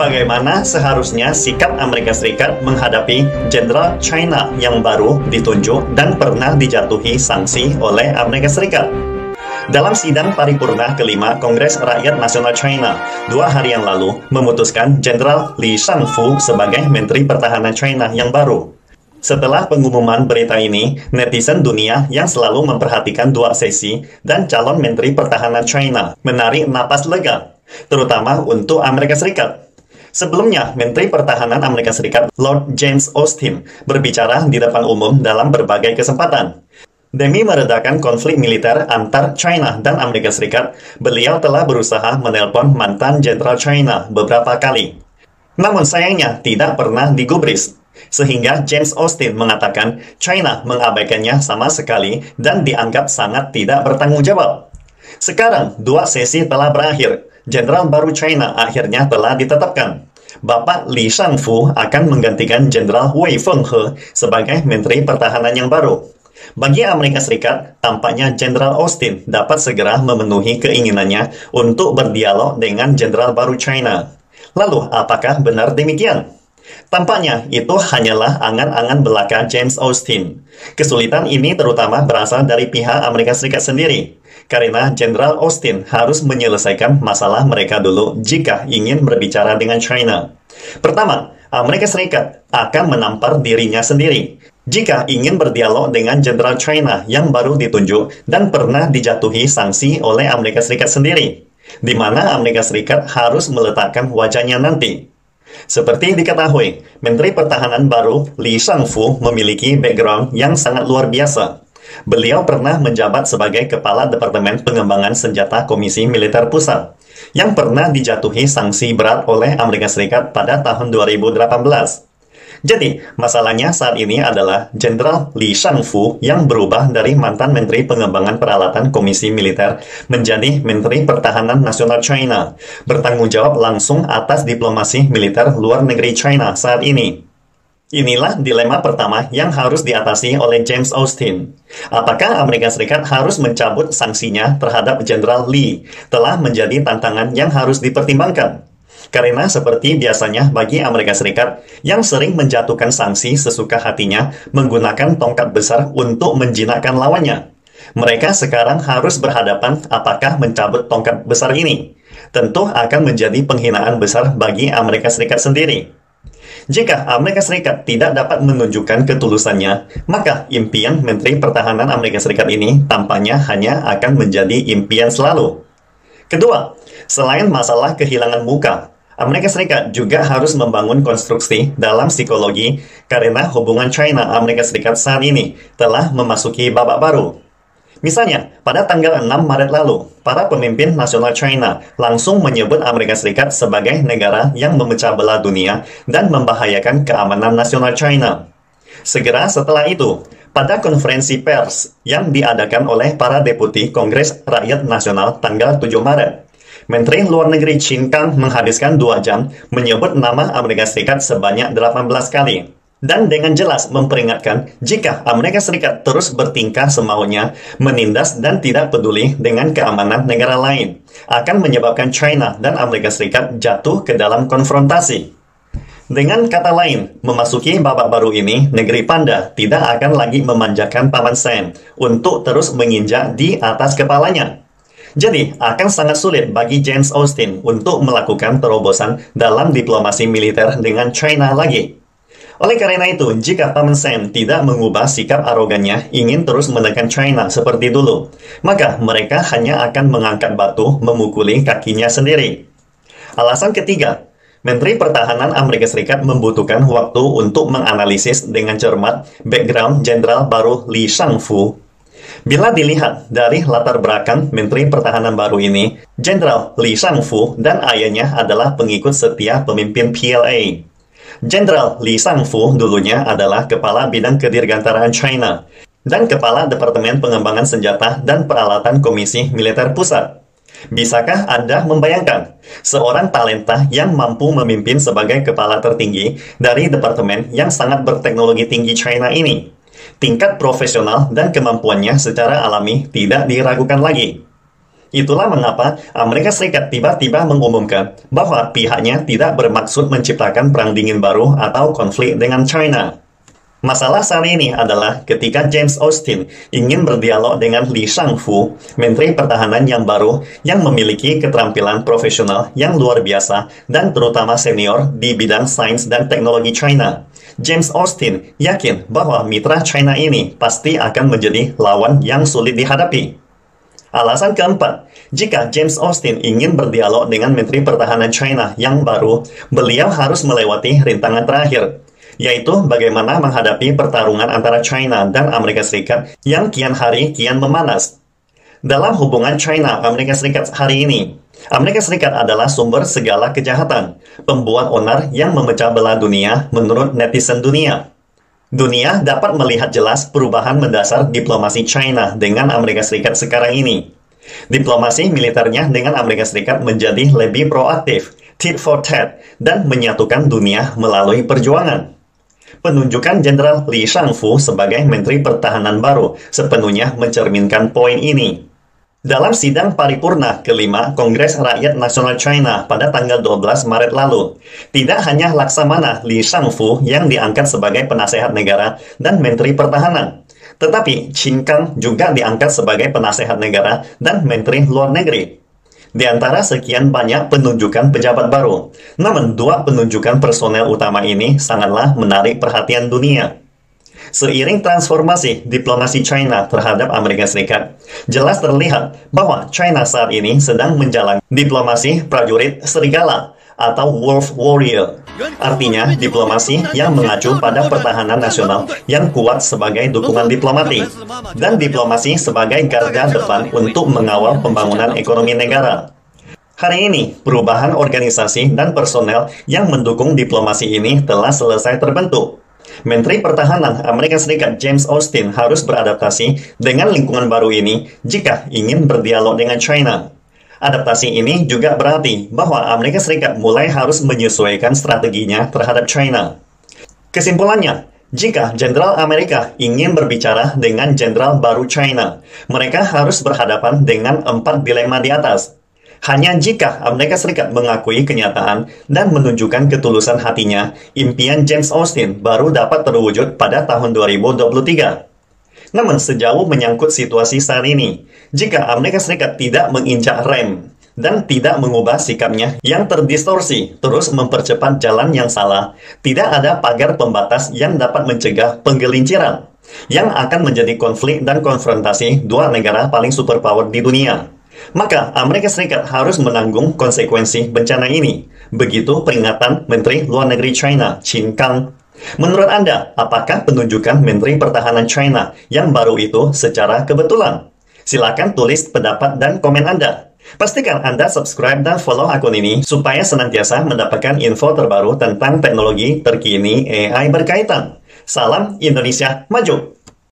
Bagaimana seharusnya sikap Amerika Serikat menghadapi Jenderal China yang baru ditunjuk dan pernah dijatuhi sanksi oleh Amerika Serikat? Dalam sidang paripurna kelima Kongres Rakyat Nasional China 2 hari yang lalu memutuskan Jenderal Li Shangfu sebagai Menteri Pertahanan China yang baru. Setelah pengumuman berita ini, netizen dunia yang selalu memperhatikan dua sesi dan calon Menteri Pertahanan China menarik napas lega, terutama untuk Amerika Serikat. Sebelumnya, Menteri Pertahanan Amerika Serikat Lord James Austin berbicara di depan umum dalam berbagai kesempatan. Demi meredakan konflik militer antar China dan Amerika Serikat, beliau telah berusaha menelpon mantan Jenderal China beberapa kali. Namun sayangnya tidak pernah digubris, sehingga James Austin mengatakan China mengabaikannya sama sekali dan dianggap sangat tidak bertanggung jawab. Sekarang, 2 sesi telah berakhir. Jenderal baru China akhirnya telah ditetapkan. Bapak Li Shangfu akan menggantikan Jenderal Wei Fenghe sebagai Menteri Pertahanan yang baru. Bagi Amerika Serikat, tampaknya Jenderal Austin dapat segera memenuhi keinginannya untuk berdialog dengan Jenderal baru China. Lalu, apakah benar demikian? Tampaknya itu hanyalah angan-angan belaka James Austin. Kesulitan ini terutama berasal dari pihak Amerika Serikat sendiri, karena Jenderal Austin harus menyelesaikan masalah mereka dulu jika ingin berbicara dengan China. Pertama, Amerika Serikat akan menampar dirinya sendiri jika ingin berdialog dengan Jenderal China yang baru ditunjuk dan pernah dijatuhi sanksi oleh Amerika Serikat sendiri, di mana Amerika Serikat harus meletakkan wajahnya nanti. Seperti diketahui, Menteri Pertahanan baru Li Shangfu memiliki background yang sangat luar biasa. Beliau pernah menjabat sebagai Kepala Departemen Pengembangan Senjata Komisi Militer Pusat, yang pernah dijatuhi sanksi berat oleh Amerika Serikat pada tahun 2018. Jadi, masalahnya saat ini adalah Jenderal Li Shangfu yang berubah dari mantan Menteri Pengembangan Peralatan Komisi Militer menjadi Menteri Pertahanan Nasional China, bertanggung jawab langsung atas diplomasi militer luar negeri China saat ini. Inilah dilema pertama yang harus diatasi oleh James Austin. Apakah Amerika Serikat harus mencabut sanksinya terhadap Jenderal Li telah menjadi tantangan yang harus dipertimbangkan. Karena seperti biasanya bagi Amerika Serikat yang sering menjatuhkan sanksi sesuka hatinya menggunakan tongkat besar untuk menjinakkan lawannya. Mereka sekarang harus berhadapan apakah mencabut tongkat besar ini. Tentu akan menjadi penghinaan besar bagi Amerika Serikat sendiri. Jika Amerika Serikat tidak dapat menunjukkan ketulusannya, maka impian Menteri Pertahanan Amerika Serikat ini tampaknya hanya akan menjadi impian selalu. Kedua, selain masalah kehilangan muka, Amerika Serikat juga harus membangun konstruksi dalam psikologi karena hubungan China-Amerika Serikat saat ini telah memasuki babak baru. Misalnya, pada tanggal 6 Maret lalu, para pemimpin nasional China langsung menyebut Amerika Serikat sebagai negara yang memecah belah dunia dan membahayakan keamanan nasional China. Segera setelah itu, pada konferensi pers yang diadakan oleh para deputi Kongres Rakyat Nasional tanggal 7 Maret, Menteri Luar Negeri Qin Gang menghabiskan 2 jam menyebut nama Amerika Serikat sebanyak 18 kali. Dan dengan jelas memperingatkan jika Amerika Serikat terus bertingkah semaunya, menindas dan tidak peduli dengan keamanan negara lain, akan menyebabkan China dan Amerika Serikat jatuh ke dalam konfrontasi. Dengan kata lain, memasuki babak baru ini, negeri panda tidak akan lagi memanjakan Paman Sam untuk terus menginjak di atas kepalanya. Jadi, akan sangat sulit bagi James Austin untuk melakukan terobosan dalam diplomasi militer dengan China lagi. Oleh karena itu, jika Paman Sam tidak mengubah sikap arogannya ingin terus menekan China seperti dulu, maka mereka hanya akan mengangkat batu memukuli kakinya sendiri. Alasan ketiga, Menteri Pertahanan Amerika Serikat membutuhkan waktu untuk menganalisis dengan cermat background Jenderal baru Li Shangfu. Bila dilihat dari latar belakang Menteri Pertahanan baru ini, Jenderal Li Shangfu dan ayahnya adalah pengikut setia pemimpin PLA. Jenderal Li Shangfu dulunya adalah Kepala Bidang Kedirgantaraan China dan Kepala Departemen Pengembangan Senjata dan Peralatan Komisi Militer Pusat. Bisakah Anda membayangkan seorang talenta yang mampu memimpin sebagai kepala tertinggi dari departemen yang sangat berteknologi tinggi China ini? Tingkat profesional dan kemampuannya secara alami tidak diragukan lagi. Itulah mengapa Amerika Serikat tiba-tiba mengumumkan bahwa pihaknya tidak bermaksud menciptakan perang dingin baru atau konflik dengan China. Masalah saat ini adalah ketika James Austin ingin berdialog dengan Li Shangfu, Menteri Pertahanan yang baru yang memiliki keterampilan profesional yang luar biasa dan terutama senior di bidang sains dan teknologi China. James Austin yakin bahwa mitra China ini pasti akan menjadi lawan yang sulit dihadapi. Alasan keempat, jika James Austin ingin berdialog dengan Menteri Pertahanan China yang baru, beliau harus melewati rintangan terakhir, yaitu bagaimana menghadapi pertarungan antara China dan Amerika Serikat yang kian hari kian memanas. Dalam hubungan China-Amerika Serikat hari ini, Amerika Serikat adalah sumber segala kejahatan, pembuat onar yang memecah belah dunia menurut netizen dunia. Dunia dapat melihat jelas perubahan mendasar diplomasi China dengan Amerika Serikat sekarang ini. Diplomasi militernya dengan Amerika Serikat menjadi lebih proaktif, tit for tat, dan menyatukan dunia melalui perjuangan. Penunjukan Jenderal Li Shangfu sebagai Menteri Pertahanan baru sepenuhnya mencerminkan poin ini. Dalam sidang paripurna kelima Kongres Rakyat Nasional China pada tanggal 12 Maret lalu, tidak hanya Laksamana Li Shangfu yang diangkat sebagai penasehat negara dan Menteri Pertahanan, tetapi Qin Gang juga diangkat sebagai penasehat negara dan Menteri Luar Negeri. Di antara sekian banyak penunjukan pejabat baru, namun dua penunjukan personel utama ini sangatlah menarik perhatian dunia. Seiring transformasi diplomasi China terhadap Amerika Serikat, jelas terlihat bahwa China saat ini sedang menjalani diplomasi prajurit serigala atau wolf warrior. Artinya, diplomasi yang mengacu pada pertahanan nasional yang kuat sebagai dukungan diplomatik, dan diplomasi sebagai garda depan untuk mengawal pembangunan ekonomi negara. Hari ini, perubahan organisasi dan personel yang mendukung diplomasi ini telah selesai terbentuk. Menteri Pertahanan Amerika Serikat James Austin harus beradaptasi dengan lingkungan baru ini jika ingin berdialog dengan China. Adaptasi ini juga berarti bahwa Amerika Serikat mulai harus menyesuaikan strateginya terhadap China. Kesimpulannya, jika Jenderal Amerika ingin berbicara dengan Jenderal baru China, mereka harus berhadapan dengan 4 dilema di atas. Hanya jika Amerika Serikat mengakui kenyataan dan menunjukkan ketulusan hatinya, impian James Austin baru dapat terwujud pada tahun 2023. Namun sejauh menyangkut situasi saat ini, jika Amerika Serikat tidak menginjak rem dan tidak mengubah sikapnya yang terdistorsi terus mempercepat jalan yang salah, tidak ada pagar pembatas yang dapat mencegah penggelinciran yang akan menjadi konflik dan konfrontasi dua negara paling superpower di dunia. Maka Amerika Serikat harus menanggung konsekuensi bencana ini. Begitu peringatan Menteri Luar Negeri China, Qin Gang. Menurut Anda, apakah penunjukan Menteri Pertahanan China yang baru itu secara kebetulan? Silakan tulis pendapat dan komen Anda. Pastikan Anda subscribe dan follow akun ini supaya senantiasa mendapatkan info terbaru tentang teknologi terkini AI berkaitan. Salam Indonesia Maju!